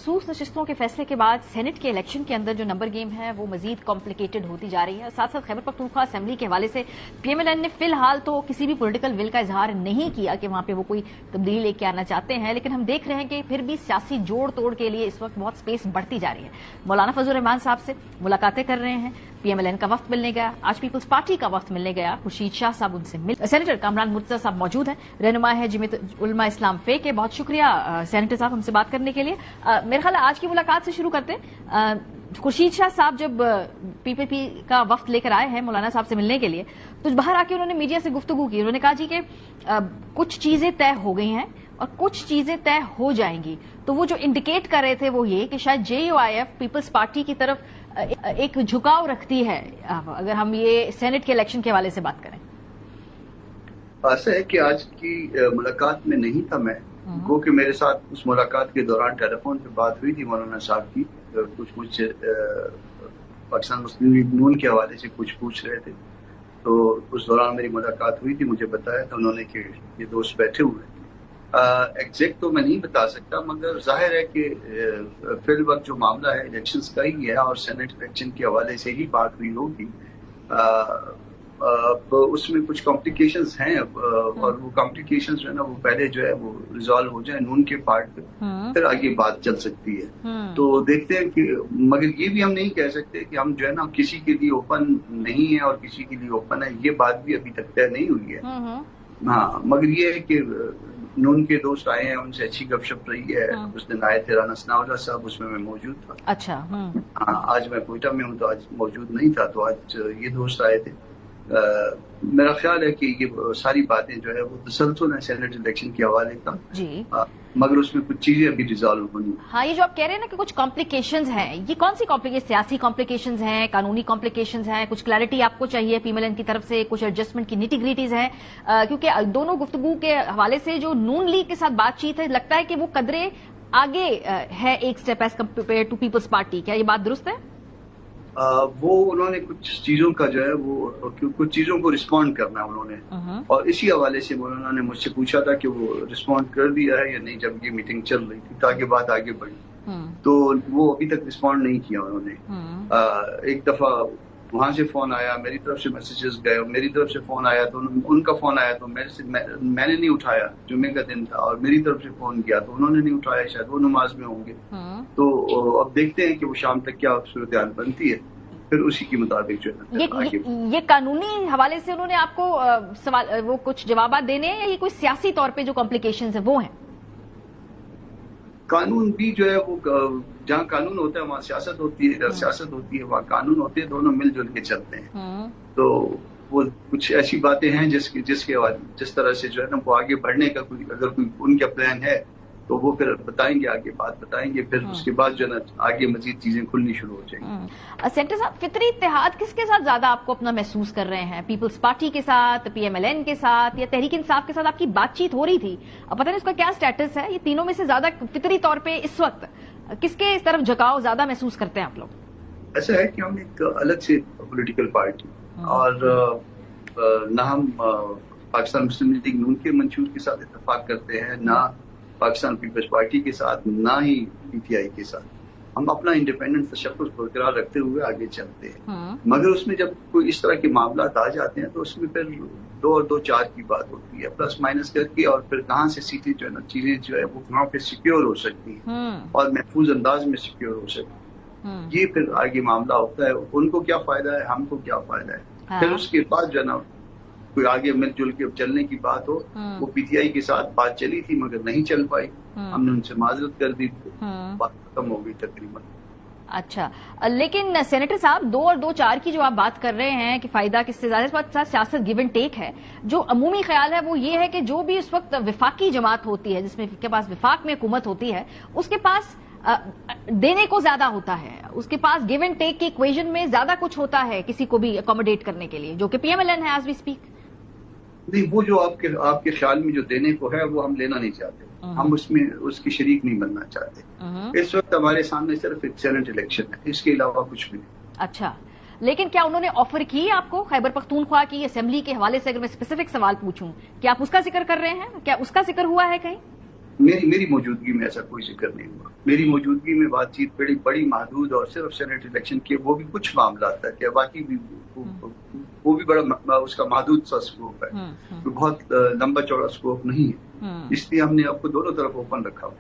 मखसूस नशिस्तों के फैसले के बाद सेनेट के इलेक्शन के अंदर जो नंबर गेम है वो मजीद कॉम्प्लिकेटेड होती जा रही है। साथ साथ खैबर पख्तूनख्वा असेंबली के हवाले से PMLN ने फिलहाल तो किसी भी पॉलिटिकल विल का इजहार नहीं किया कि वहां पे वो कोई तब्दीली लेके आना चाहते हैं, लेकिन हम देख रहे हैं कि फिर भी सियासी जोड़ तोड़ के लिए इस वक्त बहुत स्पेस बढ़ती जा रही है। मौलाना फजल रहमान साहब से मुलाकातें कर रहे हैं, PMLN का वफ्द मिलने गया, आज पीपल्स पार्टी का वफ्द मिलने गया, खुर्शीद शाह साहब उनसे मिल, सेनेटर कामरान मुर्तजा साहब मौजूद हैं, रहनुमा है जमीयत उलमा इस्लाम फे के। बहुत शुक्रिया सेनेटर साहब हमसे बात करने के लिए। मेरे ख्याल आज की मुलाकात से शुरू करते हैं। खुर्शीद शाह साहब जब PPP का वफ्द लेकर आए हैं मौलाना साहब से मिलने के लिए, तो बाहर आके उन्होंने मीडिया से गुफ्तगू की। उन्होंने कहा जी कि कुछ चीजें तय हो गई हैं और कुछ चीजें तय हो जाएंगी। तो वो जो इंडिकेट कर रहे थे वो ये कि शायद JUIF पीपल्स पार्टी की तरफ एक झुकाव रखती है, अगर हम ये सेनेट के इलेक्शन के हवाले से बात करें। ऐसा है कि आज की मुलाकात में नहीं था मैं, गो कि मेरे साथ उस मुलाकात के दौरान टेलीफोन पे बात हुई थी मौलाना साहब की। कुछ मुझसे पाकिस्तान मुस्लिम लीग नून के हवाले से कुछ पूछ रहे थे, तो उस दौरान मेरी मुलाकात हुई थी। मुझे बताया था उन्होंने कि ये दोस्त बैठे हुए हैं। एग्जैक्ट तो मैं नहीं बता सकता, मगर जाहिर है कि फिल वक्त जो मामला है इलेक्शंस का ही है और सेनेट इलेक्शन के हवाले से ही बात हुई होगी। उसमें कुछ कॉम्प्लिकेशंस हैं और वो कॉम्प्लिकेशंस जो है ना वो पहले जो है वो रिजॉल्व हो जाए नून के पार्ट पे, फिर आगे बात चल सकती है। तो देखते हैं कि, मगर ये भी हम नहीं कह सकते कि हम जो है ना किसी के लिए ओपन नहीं है और किसी के लिए ओपन है, ये बात भी अभी तक तय नहीं हुई है। हाँ, मगर ये है कि नून के दोस्त आए हैं, उनसे अच्छी गपशप रही है। उस दिन आए थे राना सनाउल्लाह साहब, उसमें मैं मौजूद था। अच्छा। हाँ, आज मैं कोयटा में हूँ तो आज मौजूद नहीं था, तो आज ये दोस्त आए थे। मेरा ख्याल है कि ये सारी बातें जो है वो तसलसल है सेनेट इलेक्शन के हवाले का जी, मगर उसमें कुछ चीजें अभी रिजॉल्व होनी। हाँ, ये जो आप कह रहे हैं ना कि कुछ कॉम्प्लिकेशंस हैं, ये कौन सी कॉम्प्लिकेशन? सियासी कॉम्प्लिकेशंस हैं, कानूनी कॉम्प्लिकेशंस हैं? कुछ क्लैरिटी आपको चाहिए PMLN की तरफ से, कुछ एडजस्टमेंट की निटी ग्रिटीज हैं? क्योंकि दोनों गुफ्तगू के हवाले से जो नून लीग के साथ बातचीत है, लगता है कि वो कदरे आगे है एक step as compare to Peoples Party. क्या ये बात दुरुस्त है? वो उन्होंने कुछ चीजों का जो है वो कुछ चीजों को रिस्पॉन्ड करना है उन्होंने, और इसी हवाले से उन्होंने मुझसे पूछा था कि वो रिस्पॉन्ड कर दिया है या नहीं, जब ये मीटिंग चल रही थी ताकि बात आगे बढ़ी। तो वो अभी तक रिस्पॉन्ड नहीं किया उन्होंने। एक दफा वहां से फोन आया, मेरी तरफ से मैसेजेस गए, मेरी तरफ से फोन आया, तो उनका फोन आया तो मैंने नहीं उठाया, जुम्मे का दिन था, और मेरी तरफ से फोन किया तो उन्होंने नहीं उठाया, शायद वो नमाज में होंगे। तो अब देखते हैं कि वो शाम तक क्या सूरत हाल बनती है, फिर उसी के मुताबिक जो है ये कानूनी हवाले से उन्होंने आपको सवाल वो कुछ जवाब देने हैं, या ये कोई सियासी तौर पे जो कॉम्प्लिकेशंस है वो हैं? कानून भी जो है वो जहाँ कानून होता है वहाँ सियासत होती है, सियासत होती है वहाँ कानून होते हैं, दोनों मिलजुल के चलते हैं। तो वो कुछ ऐसी बातें हैं जिस तरह से जो है ना वो आगे बढ़ने का अगर कोई उनका प्लान है तो वो फिर बताएंगे, आगे बात बताएंगे, फिर उसके बाद जो है ना आगे मजीद चीजें खुलनी शुरू हो जाएंगी। सेनेटर साहब, फितरी इत्तेहाद किसके साथ ज्यादा आपको अपना महसूस कर रहे हैं? पीपल्स पार्टी के साथ, PMLN के साथ, या तहरीक इंसाफ के साथ आपकी बातचीत हो रही थी? अब पता नहीं उसका क्या स्टेटस है। ये तीनों में से ज्यादा फितरी तौर पे इस वक्त किसके इस तरफ झुकाव ज्यादा महसूस करते हैं आप लोग? ऐसा है कि हम एक अलग से पॉलिटिकल पार्टी और न हम पाकिस्तान मुस्लिम लीग नून के मंशूर के साथ इत्तेफाक करते हैं, ना पाकिस्तान पीपल्स पार्टी के साथ, ना ही PTI के साथ। हम अपना इंडिपेंडेंट तशख्खुस बरकरार रखते हुए आगे चलते हैं। मगर उसमें जब कोई इस तरह के मामला आ जाते हैं तो उसमें फिर 2 और 2 4 की बात होती है, प्लस माइनस करके, और फिर कहाँ से सीटें जो है ना चीजें जो है वो कहाँ पे सिक्योर हो सकती है और महफूज अंदाज में सिक्योर हो सकती है, ये फिर आगे मामला होता है। उनको क्या फायदा है, हमको क्या फायदा है। फिर उसके बाद जो है ना कोई आगे मिलजुल के चलने की बात हो, वो PTI के साथ बात चली थी मगर नहीं चल पाई, हमने उनसे माजरत कर दी, बात खत्म हो गई तकरीबन। अच्छा, लेकिन सेनेटर साहब 2 और 2 4 की जो आप बात कर रहे हैं कि फायदा किससे ज्यादा, इस बात सियासत गिव एंड टेक है। जो अमूमी ख्याल है वो ये है कि जो भी इस वक्त विफाकी जमात होती है, जिसमें के पास विफाक में हुकूमत होती है, उसके पास देने को ज्यादा होता है, उसके पास गिव एंड टेक के इक्वेशन में ज्यादा कुछ होता है किसी को भी अकोमोडेट करने के लिए, जो कि PMLN है एज वी स्पीक। नहीं, वो जो आपके ख्याल में जो देने को है वो हम लेना नहीं चाहते, हम उसमें उसकी शरीक नहीं बनना चाहते। इस वक्त हमारे सामने सिर्फ एक सेनेट इलेक्शन है, इसके अलावा कुछ भी नहीं। अच्छा, लेकिन क्या उन्होंने ऑफर की आपको खैबर पख्तूनख्वा की असेंबली के हवाले से? अगर मैं स्पेसिफिक सवाल पूछूं, क्या आप उसका जिक्र कर रहे हैं? क्या उसका जिक्र हुआ है कहीं? मेरी मौजूदगी में ऐसा कोई जिक्र नहीं हुआ। मेरी मौजूदगी में बातचीत बड़ी महदूद और सिर्फ सेनेट इलेक्शन के वो भी कुछ मामला था, क्या बाकी भी वो भी बड़ा उसका महदूद सा स्कोप है, तो बहुत लंबा चौड़ा स्कोप नहीं है, इसलिए हमने आपको दोनों तरफ ओपन रखा हुआ।